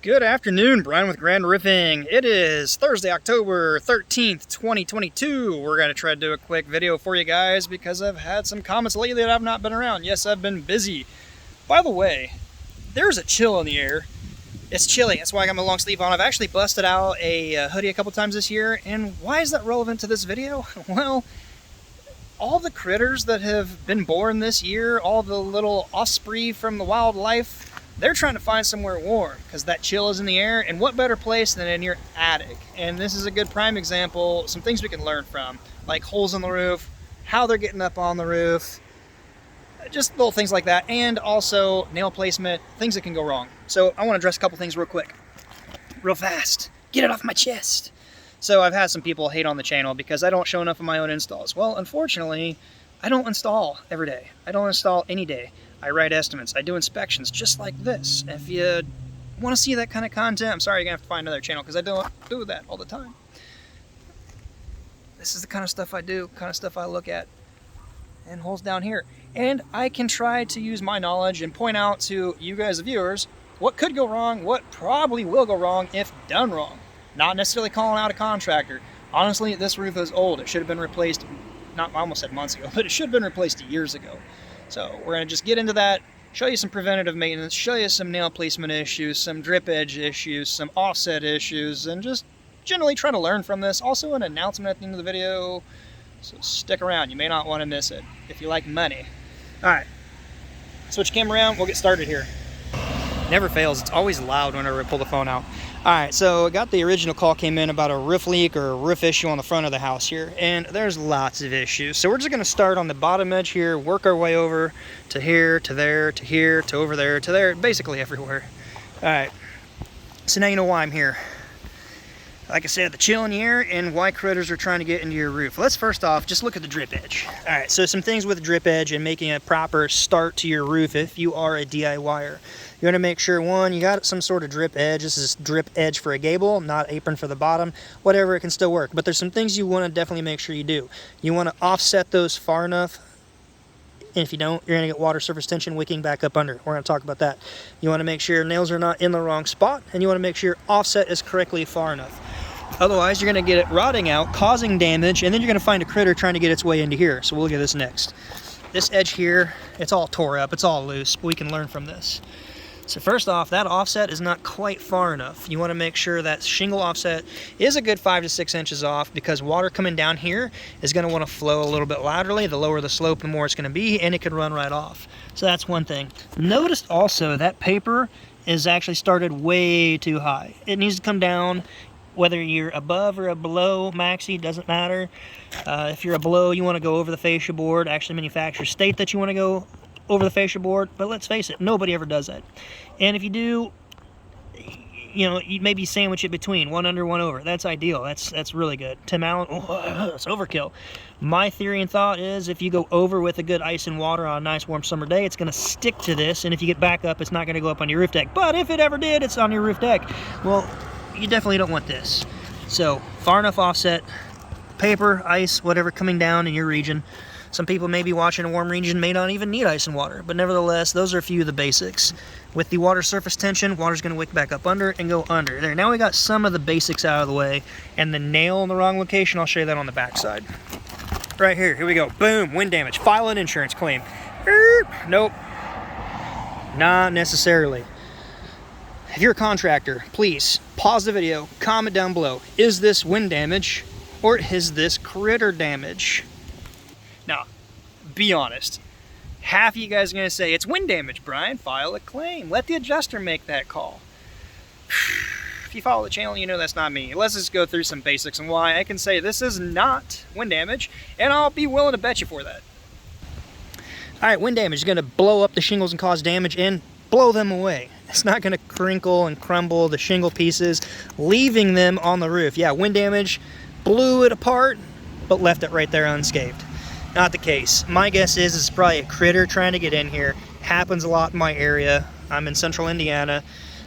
Good afternoon, Brian with Grand Roofing. It is Thursday, October 13th, 2022. We're going to try to do a quick video for you guys because I've had some comments lately that I've not been around. Yes, I've been busy. By the way, there's a chill in the air. It's chilly, that's why I got my long sleeve on. I've actually busted out a hoodie a couple times this year, and why is that relevant to this video? Well, all the critters that have been born this year, all the little osprey from the wildlife, they're trying to find somewhere warm because that chill is in the air, and what better place than in your attic? And this is a good prime example, some things we can learn from, like holes in the roof, how they're getting up on the roof, just little things like that, and also nail placement, things that can go wrong. So I want to address a couple things real quick, real fast, get it off my chest. So I've had some people hate on the channel because I don't show enough of my own installs. Well, unfortunately, I don't install every day. I don't install any day. I write estimates. I do inspections just like this. If you want to see that kind of content, I'm sorry, you're going to have to find another channel because I don't do that all the time. This is the kind of stuff I do, kind of stuff I look at. And holes down here. And I can try to use my knowledge and point out to you guys, the viewers, what could go wrong, what probably will go wrong if done wrong. Not necessarily calling out a contractor. Honestly, this roof is old. It should have been replaced, I almost said months ago, but it should have been replaced years ago. So we're going to just get into that, show you some preventative maintenance, show you some nail placement issues, some drip edge issues, some offset issues, and just generally try to learn from this. Also an announcement at the end of the video, so stick around. You may not want to miss it if you like money. All right, switch camera around, we'll get started here. Never fails, it's always loud whenever I pull the phone out. All right, so I got the original call came in about a roof leak or a roof issue on the front of the house here, and there's lots of issues. So we're just gonna start on the bottom edge here, work our way over to here, to there, to here, to over there, to there, basically everywhere. All right, so now you know why I'm here. Like I said, the chill in the air and why critters are trying to get into your roof. Let's first off, just look at the drip edge. All right, so some things with the drip edge and making a proper start to your roof if you are a DIYer. You want to make sure, one, you got some sort of drip edge. This is drip edge for a gable, not apron for the bottom. Whatever, it can still work. But there's some things you want to definitely make sure you do. You want to offset those far enough. And if you don't, you're going to get water surface tension wicking back up under. We're going to talk about that. You want to make sure nails are not in the wrong spot, and you want to make sure your offset is correctly far enough. Otherwise, you're going to get it rotting out, causing damage, and then you're going to find a critter trying to get its way into here. So we'll look at this next. This edge here, it's all tore up, it's all loose, but we can learn from this. So first off, that offset is not quite far enough. You want to make sure that shingle offset is a good 5 to 6 inches off, because water coming down here is going to want to flow a little bit laterally. The lower the slope, the more it's going to be, and it could run right off. So that's one thing. Notice also that paper is actually started way too high. It needs to come down. Whether you're above or below maxi, doesn't matter. If you're a below, you want to go over the fascia board. Actually, manufacturers state that you want to go over the fascia board, but let's face it, nobody ever does that. And if you do, you know, you maybe sandwich it between, one under, one over. That's ideal. That's really good. Tim Allen, oh, that's overkill. My theory and thought is if you go over with a good ice and water on a nice warm summer day, it's going to stick to this, and if you get back up, it's not going to go up on your roof deck. But if it ever did, it's on your roof deck. Well, you definitely don't want this. So far enough offset, paper, ice, whatever coming down in your region. Some people may be watching a warm region, may not even need ice and water, but nevertheless, those are a few of the basics. With the water surface tension, water's going to wick back up under and go under. There, now we got some of the basics out of the way, and the nail in the wrong location, I'll show you that on the back side. Right here we go. Boom, wind damage. File an insurance claim. Nope, not necessarily. If you're a contractor, please pause the video, comment down below. Is this wind damage or is this critter damage? Now, be honest. Half of you guys are going to say, it's wind damage, Brian. File a claim. Let the adjuster make that call. If you follow the channel, you know that's not me. Let's just go through some basics and why I can say this is not wind damage, and I'll be willing to bet you for that. All right, wind damage is going to blow up the shingles and cause damage and blow them away. It's not going to crinkle and crumble the shingle pieces, leaving them on the roof. Yeah, wind damage blew it apart, but left it right there unscathed. Not the case. My guess is it's probably a critter trying to get in here. Happens a lot in my area. I'm in central Indiana.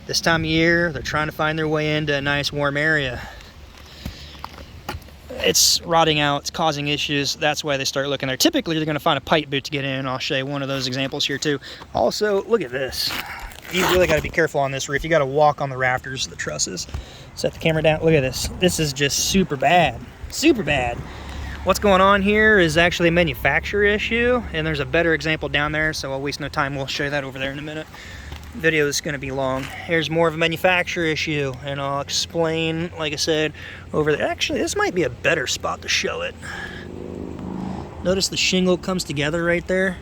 This time of year, they're trying to find their way into a nice warm area. It's rotting out, it's causing issues. That's why they start looking there. Typically, they're going to find a pipe boot to get in. I'll show you one of those examples here too. Also, look at this. You really got to be careful on this roof. You got to walk on the rafters, the trusses. Set the camera down. Look at this. This is just super bad. Super bad. What's going on here is actually a manufacturer issue, and there's a better example down there, so I'll waste no time. We'll show you that over there in a minute. Video is going to be long. Here's more of a manufacturer issue, and I'll explain, like I said, over there. Actually, this might be a better spot to show it. Notice the shingle comes together right there.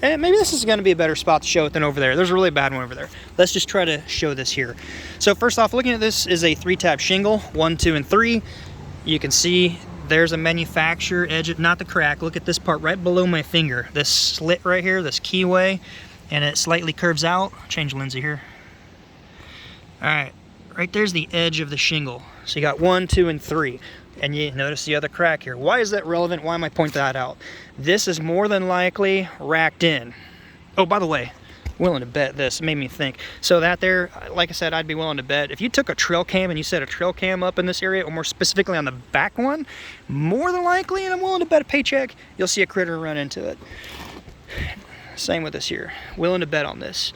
Maybe this is going to be a better spot to show it than over there. There's a really bad one over there. Let's just try to show this here. So first off, looking at this is a 3-tab shingle, 1, 2, and 3. You can see there's a manufacturer edge, not the crack. Look at this part right below my finger. This slit right here, this keyway, and it slightly curves out. Change Lindsay here. All right, right there's the edge of the shingle. So you got 1, 2, and 3. And you notice the other crack here. Why is that relevant? Why am I pointing that out? This is more than likely racked in. Oh, by the way, willing to bet this. It made me think. So that there, like I said, I'd be willing to bet. If you took a trail cam and you set a trail cam up in this area, or more specifically on the back one, more than likely, and I'm willing to bet a paycheck, you'll see a critter run into it. Same with this here. Willing to bet on this.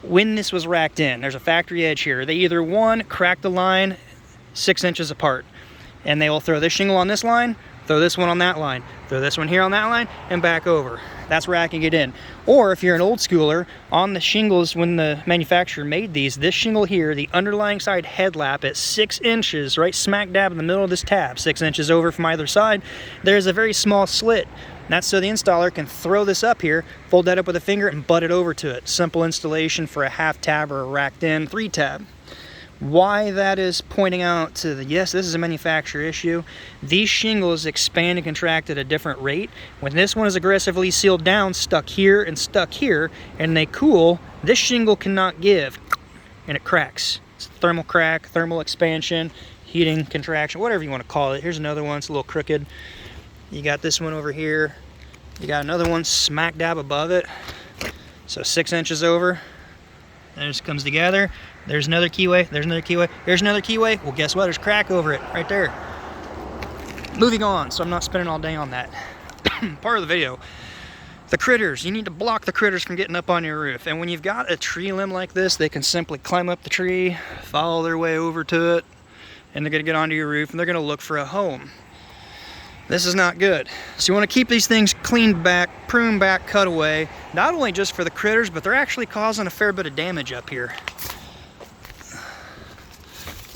When this was racked in, there's a factory edge here. They either, one, cracked the line 6 inches apart, and they will throw this shingle on this line, throw this one on that line, throw this one here on that line, and back over. That's racking it in. Or if you're an old schooler, on the shingles when the manufacturer made these, this shingle here, the underlying side headlap at 6 inches, right smack dab in the middle of this tab, 6 inches over from either side, there's a very small slit. That's so the installer can throw this up here, fold that up with a finger, and butt it over to it. Simple installation for a half tab or a racked in 3-tab. Why that is pointing out to the, yes, this is a manufacturer issue. These shingles expand and contract at a different rate. When this one is aggressively sealed down, stuck here, and they cool, this shingle cannot give, and it cracks. It's a thermal crack, thermal expansion, heating, contraction, whatever you want to call it. Here's another one, it's a little crooked. You got this one over here. You got another one smack dab above it. So 6 inches over. There it comes together. There's another keyway, there's another keyway, there's another keyway. Well, guess what? There's crack over it, right there. Moving on, so I'm not spending all day on that. Part of the video. The critters, you need to block the critters from getting up on your roof. And when you've got a tree limb like this, they can simply climb up the tree, follow their way over to it, and they're gonna get onto your roof, and they're gonna look for a home. This is not good. So you want to keep these things cleaned back, pruned back, cut away, not only just for the critters, but they're actually causing a fair bit of damage up here.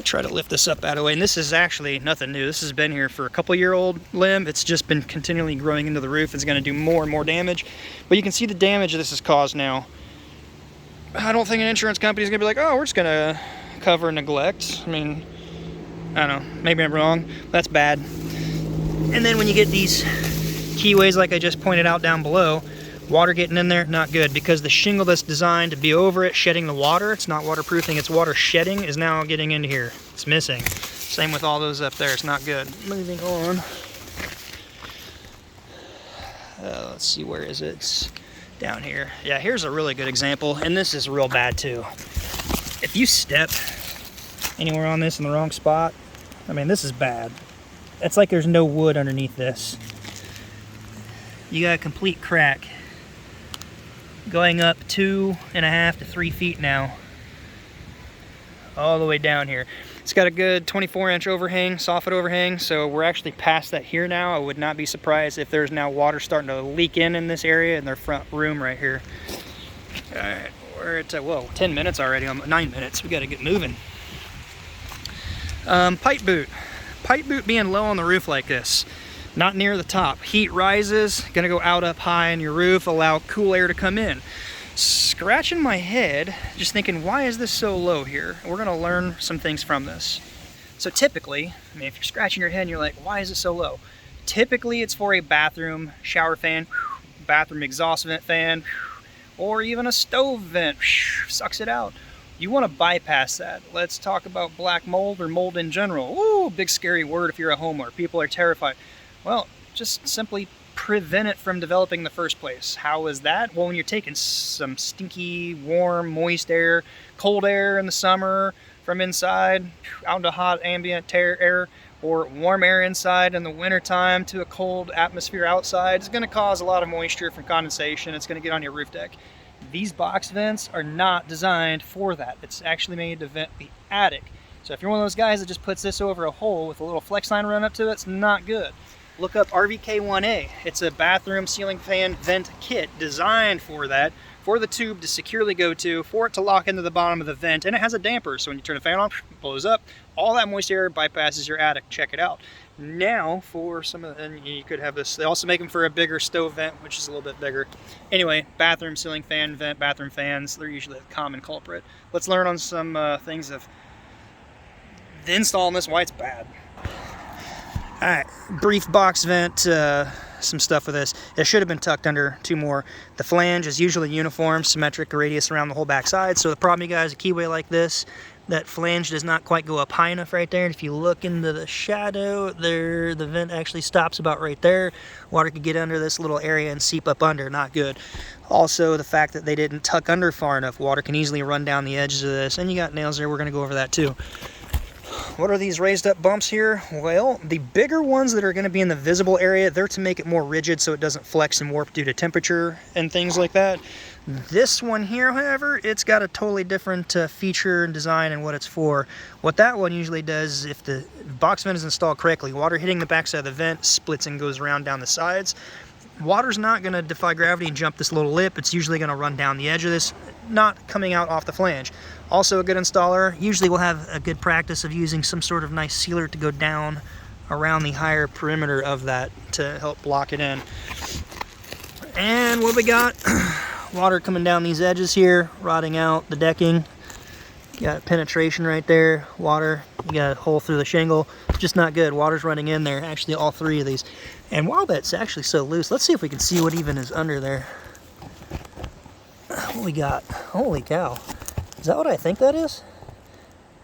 Try to lift this up out of the way, and this is actually nothing new. This has been here for a couple-year-old limb. It's just been continually growing into the roof. It's going to do more and more damage, but you can see the damage this has caused now. I don't think an insurance company is going to be like, oh, we're just going to cover neglect. I mean, I don't know, maybe I'm wrong. That's bad. And then when you get these keyways like I just pointed out down below, water getting in there, not good, because the shingle that's designed to be over it, shedding the water, it's not waterproofing, it's water shedding, is now getting into here. It's missing. Same with all those up there, it's not good. Moving on. Let's see, where is it? It's down here. Yeah, here's a really good example, and this is real bad too. If you step anywhere on this in the wrong spot, I mean, this is bad. It's like there's no wood underneath this. You got a complete crack. Going up 2.5 to 3 feet now, all the way down here. It's got a good 24-inch overhang, soffit overhang, so we're actually past that here now. I would not be surprised if there's now water starting to leak in this area in their front room right here. All right, we're at, whoa, 10 minutes already, 9 minutes. We got to get moving. Pipe boot. Pipe boot being low on the roof like this. Not near the top. Heat rises, gonna go out up high on your roof, allow cool air to come in. Scratching my head, just thinking, why is this so low here? We're gonna learn some things from this. So typically, I mean, if you're scratching your head and you're like, why is it so low? Typically it's for a bathroom shower fan, bathroom exhaust vent fan, or even a stove vent, sucks it out. You want to bypass that. Let's talk about black mold or mold in general. Ooh, big scary word if you're a homeowner. People are terrified. Well, just simply prevent it from developing in the first place. How is that? Well, when you're taking some stinky, warm, moist air, cold air in the summer from inside out into hot ambient air, or warm air inside in the wintertime to a cold atmosphere outside, is going to cause a lot of moisture from condensation. It's going to get on your roof deck. These box vents are not designed for that. It's actually made to vent the attic. So if you're one of those guys that just puts this over a hole with a little flex line run up to it, it's not good. Look up RVK1A. It's a bathroom ceiling fan vent kit designed for that, for the tube to securely go to, for it to lock into the bottom of the vent, and it has a damper, so when you turn the fan on, it blows up. All that moist air bypasses your attic. Check it out. Now, for some of, and you could have this, they also make them for a bigger stove vent, which is a little bit bigger. Anyway, bathroom ceiling fan vent, bathroom fans, they're usually a common culprit. Let's learn on some things of the install on this, why it's bad. All right, brief box vent, some stuff with this. It should have been tucked under 2 more. The flange is usually uniform, symmetric radius around the whole back side. So the problem you guys, a keyway like this, that flange does not quite go up high enough right there. And if you look into the shadow there, the vent actually stops about right there. Water could get under this little area and seep up under, not good. Also, the fact that they didn't tuck under far enough, water can easily run down the edges of this. And you got nails there, we're gonna go over that too. What are these raised up bumps here? Well, the bigger ones that are going to be in the visible area, they're to make it more rigid so it doesn't flex and warp due to temperature and things like that. This one here, however, it's got a totally different feature and design and what it's for. What that one usually does, if the box vent is installed correctly, water hitting the backside of the vent splits and goes around down the sides. Water's not going to defy gravity and jump this little lip. It's usually going to run down the edge of this, not coming out off the flange. Also a good installer, usually will have a good practice of using some sort of nice sealer to go down around the higher perimeter of that to help block it in. And what we got? Water coming down these edges here, rotting out the decking. You got penetration right there, water. You got a hole through the shingle. Just not good. Water's running in there, actually all 3 of these. And while that's actually so loose, let's see if we can see what even is under there. What we got? Holy cow. Is that what I think that is?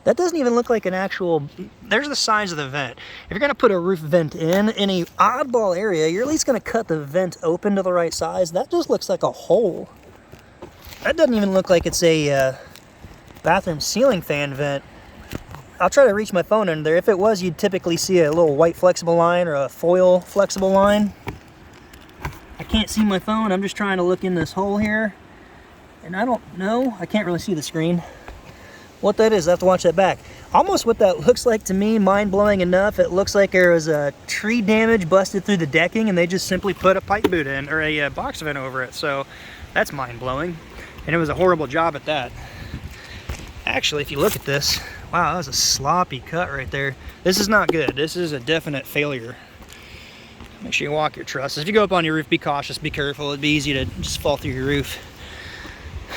That doesn't even look like an actual... There's the size of the vent. If you're going to put a roof vent in a oddball area, you're at least going to cut the vent open to the right size. That just looks like a hole. That doesn't even look like it's a bathroom ceiling fan vent. I'll try to reach my phone under there. If it was, you'd typically see a little white flexible line or a foil flexible line. I can't see my phone. I'm just trying to look in this hole here. And I don't know, I can't really see the screen. What that is, I have to watch that back. Almost what that looks like to me, mind-blowing enough, it looks like there was a tree damage busted through the decking and they just simply put a pipe boot in, or a box vent over it. So that's mind-blowing. And it was a horrible job at that. Actually, if you look at this, wow, that was a sloppy cut right there. This is not good. This is a definite failure. Make sure you walk your trusses. If you go up on your roof, be cautious, be careful. It'd be easy to just fall through your roof.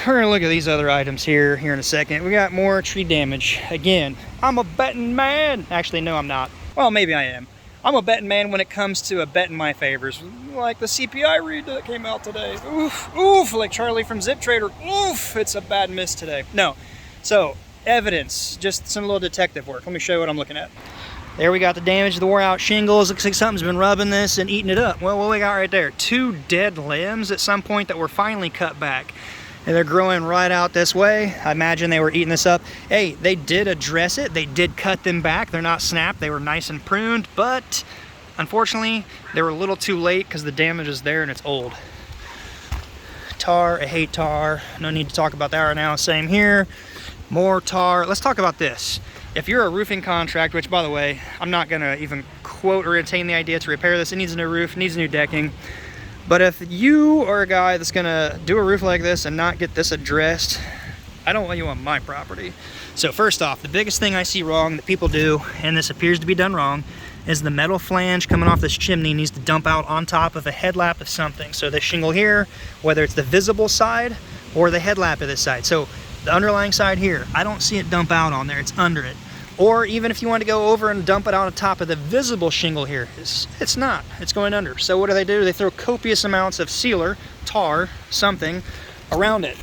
We're gonna look at these other items here in a second. We got more tree damage. Again, I'm a betting man. Actually, no, I'm not. Well, maybe I am. I'm a betting man when it comes to betting my favors. Like the CPI read that came out today. Oof, oof, like Charlie from Zip Trader. Oof, it's a bad miss today. No, so evidence, just some little detective work. Let me show you what I'm looking at. There we got the damage to the wore out shingles. Looks like something's been rubbing this and eating it up. Well, what we got right there? 2 dead limbs at some point that were finally cut back. And they're growing right out this way. I imagine they were eating this up. Hey, they did address it. They did cut them back. They're not snapped. They were nice and pruned, but unfortunately, they were a little too late because the damage is there and it's old. Tar, I hate tar. No need to talk about that right now. Same here. More tar. Let's talk about this. If you're a roofing contractor, which by the way, I'm not gonna even quote or entertain the idea to repair this. It needs a new roof, it needs new decking. But if you are a guy that's gonna do a roof like this and not get this addressed, I don't want you on my property. So first off, the biggest thing I see wrong that people do, and this appears to be done wrong, is the metal flange coming off this chimney needs to dump out on top of a headlap of something. So this shingle here, whether it's the visible side or the headlap of this side. So the underlying side here, I don't see it dump out on there, it's under it. Or even if you want to go over and dump it on top of the visible shingle here, it's not, it's going under. So what do? They throw copious amounts of sealer, tar, something around it.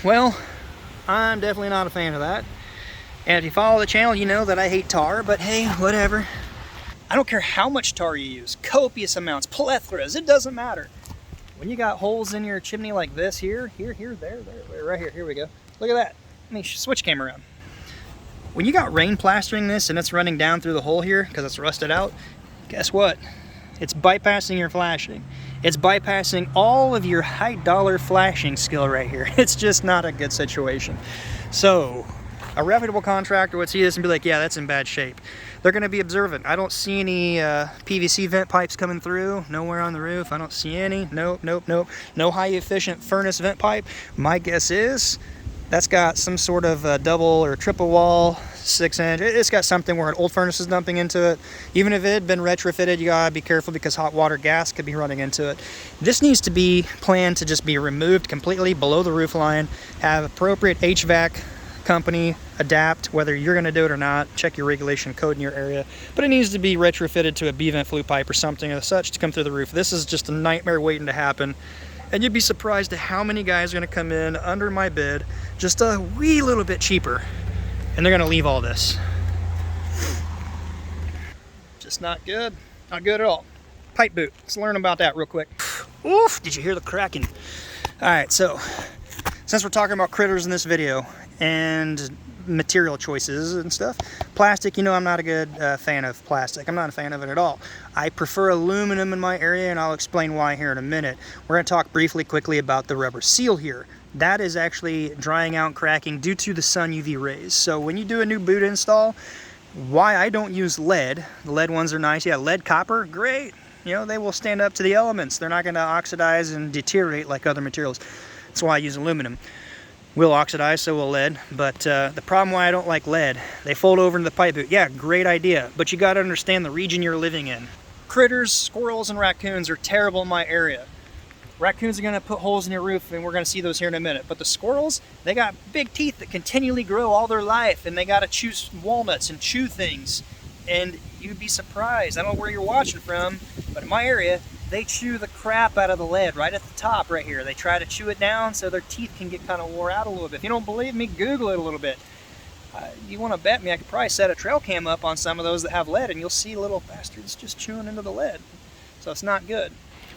Well, I'm definitely not a fan of that. And if you follow the channel, you know that I hate tar, but hey, whatever. I don't care how much tar you use, copious amounts, plethoras, it doesn't matter. When you got holes in your chimney like this here, there, right here we go. Look at that. Let me switch camera around. When you got rain plastering this and it's running down through the hole here because it's rusted out, guess what? It's bypassing your flashing. It's bypassing all of your high dollar flashing skill right here. It's just not a good situation. So a reputable contractor would see this and be like, yeah, that's in bad shape. They're going to be observant. I don't see any PVC vent pipes coming through. Nowhere on the roof. I don't see any. Nope, nope, nope. No high efficient furnace vent pipe. My guess is that's got some sort of double or triple wall, 6-inch. It's got something where an old furnace is dumping into it. Even if it had been retrofitted, you gotta be careful because hot water gas could be running into it. This needs to be planned to just be removed completely below the roof line. Have appropriate HVAC company adapt, whether you're gonna do it or not. Check your regulation code in your area. But it needs to be retrofitted to a B-vent flue pipe or something of such to come through the roof. This is just a nightmare waiting to happen. And you'd be surprised at how many guys are going to come in under my bid just a wee little bit cheaper, and they're going to leave all this. Just not good. Not good at all. Pipe boot. Let's learn about that real quick. Oof, did you hear the cracking? All right, so since we're talking about critters in this video and material choices and stuff, plastic, you know, I'm not a good fan of plastic. I'm not a fan of it at all. I prefer aluminum in my area, and I'll explain why here in a minute. We're going to talk briefly quickly about the rubber seal here. That is actually drying out and cracking due to the sun UV rays. So when you do a new boot install, why I don't use lead, the lead ones are nice. Yeah, lead copper, great. You know, they will stand up to the elements. They're not going to oxidize and deteriorate like other materials. That's why I use aluminum. Will oxidize, so will lead, but the problem why I don't like lead, they fold over into the pipe boot. Yeah, great idea, but you got to understand the region you're living in. Critters, squirrels, and raccoons are terrible in my area. Raccoons are going to put holes in your roof, and we're going to see those here in a minute. But the squirrels, they got big teeth that continually grow all their life, and they got to chew walnuts and chew things. And you'd be surprised. I don't know where you're watching from, but in my area, they chew the crap out of the lead right at the top right here. They try to chew it down so their teeth can get kind of wore out a little bit. If you don't believe me, Google it a little bit. You want to bet me, I could probably set a trail cam up on some of those that have lead, and you'll see little bastards just chewing into the lead. So it's not good.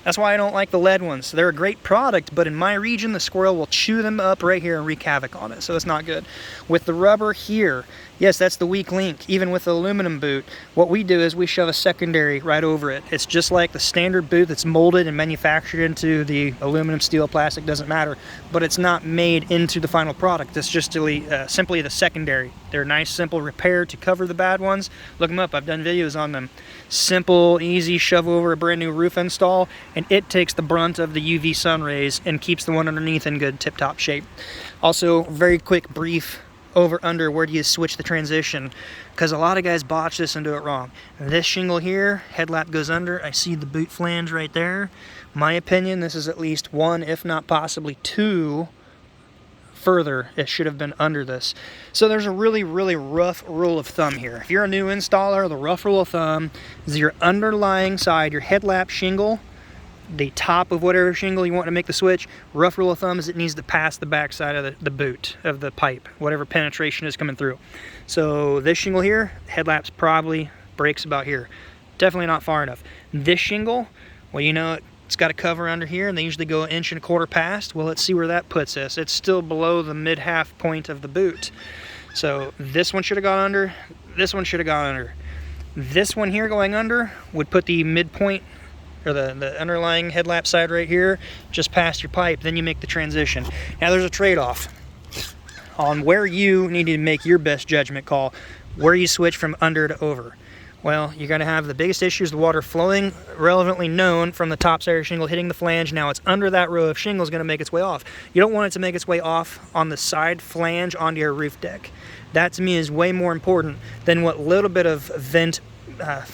That's why I don't like the lead ones. They're a great product, but in my region, the squirrel will chew them up right here and wreak havoc on it, so it's not good. With the rubber here, yes, that's the weak link. Even with the aluminum boot, what we do is we shove a secondary right over it. It's just like the standard boot that's molded and manufactured into the aluminum, steel, plastic, doesn't matter, but it's not made into the final product. It's just simply the secondary. They're a nice, simple repair to cover the bad ones. Look them up. I've done videos on them. Simple, easy, shove over a brand new roof install, and it takes the brunt of the UV sun rays and keeps the one underneath in good tip-top shape. Also, very quick, brief over-under, where do you switch the transition? Because a lot of guys botch this and do it wrong. This shingle here, headlap goes under. I see the boot flange right there. My opinion, this is at least one, if not possibly two, further. It should have been under this. So there's a really, really rough rule of thumb here. If you're a new installer, the rough rule of thumb is your underlying side, your headlap shingle, the top of whatever shingle you want to make the switch, rough rule of thumb is it needs to pass the back side of the boot of the pipe, whatever penetration is coming through. So this shingle here, headlaps probably breaks about here. Definitely not far enough. This shingle, well, you know, it's got a cover under here, and they usually go 1.25 inches past. Well, let's see where that puts us. It's still below the mid-half point of the boot. So this one should have gone under. This one should have gone under. This one here going under would put the midpoint, or the underlying headlap side right here, just past your pipe. Then you make the transition. Now there's a trade-off on where you need to make your best judgment call, where you switch from under to over. Well, you're going to have the biggest issue is the water flowing, relevantly known, from the top side of your shingle hitting the flange. Now it's under that row of shingles going to make its way off. You don't want it to make its way off on the side flange onto your roof deck. That to me is way more important than what little bit of vent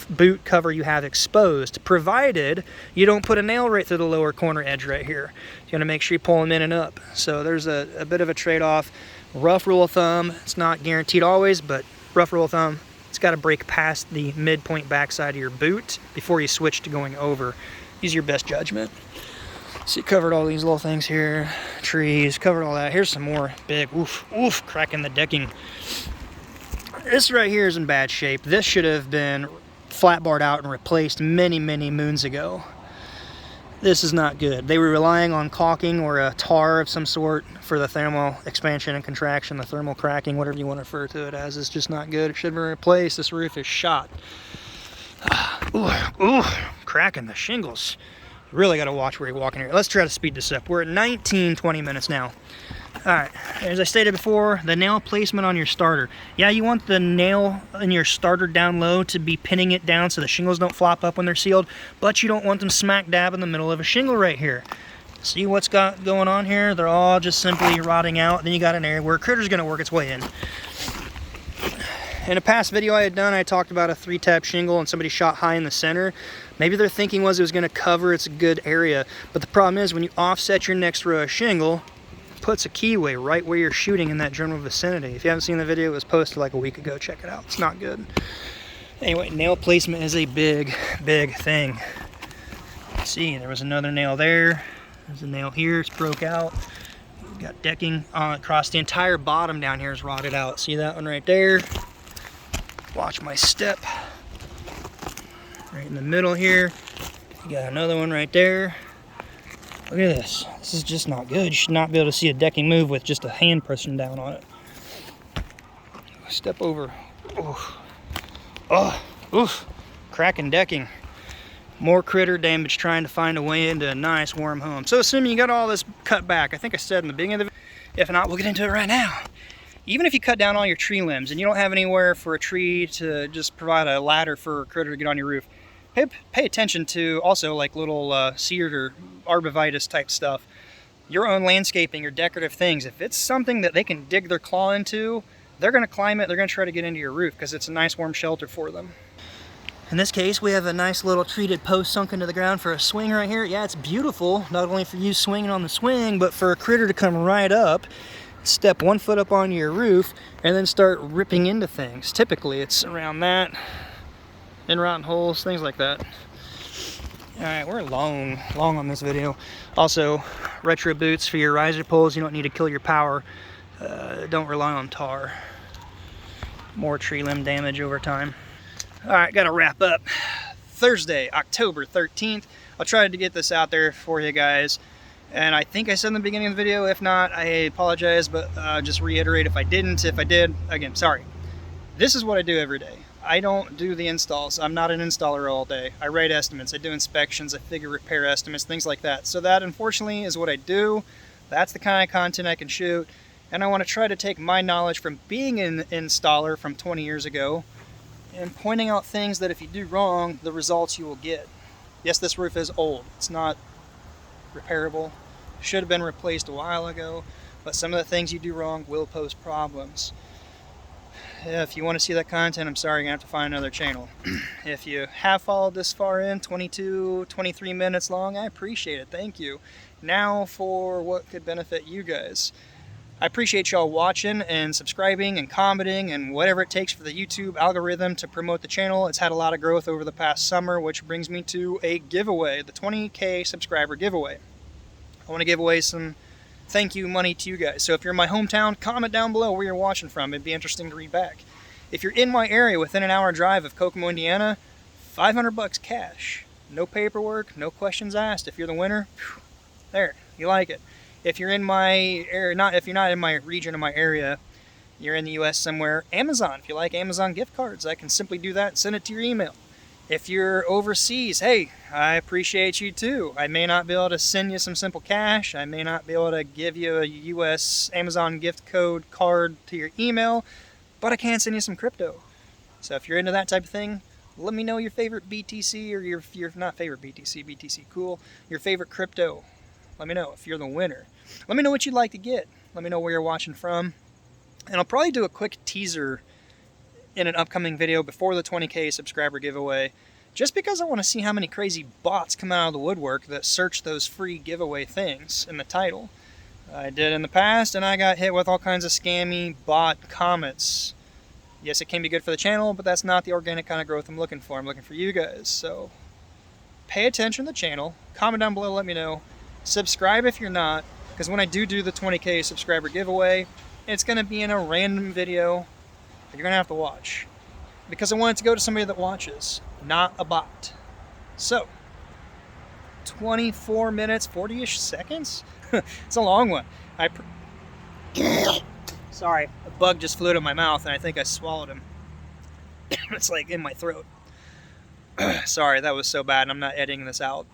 boot cover you have exposed, provided you don't put a nail right through the lower corner edge right here. You're going to make sure you pull them in and up. So there's a bit of a trade-off. Rough rule of thumb, it's not guaranteed always, but rough rule of thumb, it's got to break past the midpoint backside of your boot before you switch to going over. Use your best judgment. So you covered all these little things here, trees, covered all that. Here's some more big, oof, cracking the decking. This right here is in bad shape. This should have been flat barred out and replaced many, many moons ago. This is not good. They were relying on caulking or a tar of some sort for the thermal expansion and contraction, the thermal cracking, whatever you want to refer to it as. It's just not good. It should be replaced. This roof is shot. Ooh, cracking the shingles. You really got to watch where you're walking here. Let's try to speed this up. We're at 19-20 minutes now. Alright, as I stated before, the nail placement on your starter. Yeah, you want the nail in your starter down low to be pinning it down so the shingles don't flop up when they're sealed, but you don't want them smack dab in the middle of a shingle right here. See what's got going on here? They're all just simply rotting out. Then you got an area where a critter's going to work its way in. In a past video I had done, I talked about a 3-tap shingle and somebody shot high in the center. Maybe their thinking was it was going to cover its good area, but the problem is when you offset your next row of shingle, puts a keyway right where you're shooting in that general vicinity. If you haven't seen the video, it was posted like a week ago. Check it out. It's not good. Anyway, nail placement is a big thing. See, there was another nail there. There's a nail here. It's broke out. We've got decking across the entire bottom down here is rotted out. See that one right there? Watch my step. Right in the middle here. You got another one right there. Look at this. This is just not good. You should not be able to see a decking move with just a hand pressing down on it. Step over. Oof. Cracking decking. More critter damage trying to find a way into a nice warm home. So assuming you got all this cut back, I think I said in the beginning of the video, if not, we'll get into it right now. Even if you cut down all your tree limbs and you don't have anywhere for a tree to just provide a ladder for a critter to get on your roof, pay attention to also like little seared or arborvitae type stuff. Your own landscaping or decorative things, if it's something that they can dig their claw into, they're going to climb it, they're going to try to get into your roof because it's a nice warm shelter for them. In this case, we have a nice little treated post sunk into the ground for a swing right here. Yeah, it's beautiful, not only for you swinging on the swing, but for a critter to come right up, step 1 foot up on your roof, and then start ripping into things. Typically, it's around that, in rotten holes, things like that. Alright, we're long on this video. Also, retro boots for your riser poles. You don't need to kill your power. Don't rely on tar. More tree limb damage over time. Alright, gotta wrap up. Thursday, October 13th. I'll try to get this out there for you guys. And I think I said in the beginning of the video. If not, I apologize, but just reiterate if I didn't. If I did, again, sorry. This is what I do every day. I don't do the installs. I'm not an installer all day. I write estimates, I do inspections, I figure repair estimates, things like that. So that, unfortunately, is what I do. That's the kind of content I can shoot. And I want to try to take my knowledge from being an installer from 20 years ago and pointing out things that if you do wrong, the results you will get. Yes, this roof is old. It's not repairable. Should have been replaced a while ago. But some of the things you do wrong will pose problems. If you want to see that content, I'm sorry, you're going to have to find another channel. If you have followed this far in, 22, 23 minutes long, I appreciate it. Thank you. Now for what could benefit you guys. I appreciate y'all watching and subscribing and commenting and whatever it takes for the YouTube algorithm to promote the channel. It's had a lot of growth over the past summer, which brings me to a giveaway, the 20K subscriber giveaway. I want to give away some thank you money to you guys. So if you're in my hometown, comment down below where you're watching from. It'd be interesting to read back. If you're in my area within an hour drive of Kokomo, Indiana, $500 cash. No paperwork, no questions asked. If you're the winner, there, you like it. If you're in my area, if you're not in my region or my area, you're in the US somewhere, Amazon. If you like Amazon gift cards, I can simply do that and send it to your email. If you're overseas, hey, I appreciate you too. I may not be able to send you some simple cash. I may not be able to give you a US Amazon gift code card to your email, but I can send you some crypto. So if you're into that type of thing, let me know your favorite BTC or your not favorite BTC cool, your favorite crypto. Let me know if you're the winner. Let me know what you'd like to get. Let me know where you're watching from. And I'll probably do a quick teaser in an upcoming video before the 20K subscriber giveaway, just because I want to see how many crazy bots come out of the woodwork that search those free giveaway things in the title. I did in the past, and I got hit with all kinds of scammy bot comments. Yes, it can be good for the channel, but that's not the organic kind of growth I'm looking for. I'm looking for you guys. So pay attention to the channel. Comment down below, let me know. Subscribe if you're not, because when I do the 20K subscriber giveaway, it's going to be in a random video that you're going to have to watch. Because I want it to go to somebody that watches, not a bot. So, 24 minutes, 40-ish seconds. It's a long one. Sorry, a bug just flew out of my mouth and I think I swallowed him. It's like in my throat. Sorry, that was so bad. I'm not editing this out.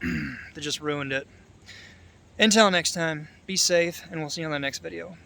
They just ruined it. Until next time, be safe, and we'll see you on the next video.